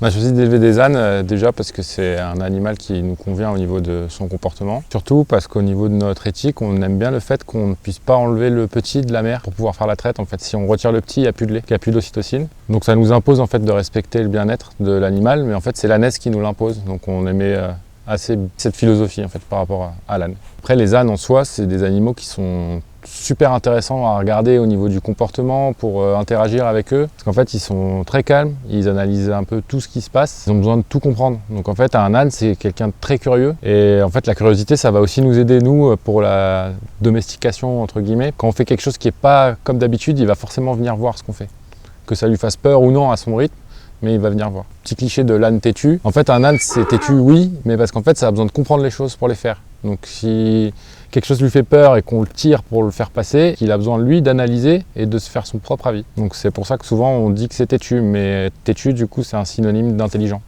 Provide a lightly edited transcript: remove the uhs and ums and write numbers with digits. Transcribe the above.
On a choisi d'élever des ânes déjà parce que c'est un animal qui nous convient au niveau de son comportement. Surtout parce qu'au niveau de notre éthique, on aime bien le fait qu'on ne puisse pas enlever le petit de la mère pour pouvoir faire la traite. En fait, si on retire le petit, il n'y a plus de lait, il n'y a plus d'ocytocine. Donc ça nous impose en fait de respecter le bien-être de l'animal, mais en fait c'est l'ânesse qui nous l'impose. Donc on aimait assez cette philosophie en fait par rapport à l'âne. Après les ânes en soi, c'est des animaux qui sont super intéressants à regarder au niveau du comportement pour interagir avec eux. Parce qu'en fait, ils sont très calmes, ils analysent un peu tout ce qui se passe, ils ont besoin de tout comprendre. Donc en fait, un âne, c'est quelqu'un de très curieux. Et en fait, la curiosité, ça va aussi nous aider, nous, pour la domestication, entre guillemets. Quand on fait quelque chose qui n'est pas comme d'habitude, il va forcément venir voir ce qu'on fait. Que ça lui fasse peur ou non à son rythme, mais il va venir voir. Petit cliché de l'âne têtu. En fait, un âne, c'est têtu, oui, mais parce qu'en fait, ça a besoin de comprendre les choses pour les faire. Donc si quelque chose lui fait peur et qu'on le tire pour le faire passer, il a besoin, lui, d'analyser et de se faire son propre avis. Donc c'est pour ça que souvent, on dit que c'est têtu, mais têtu, du coup, c'est un synonyme d'intelligent.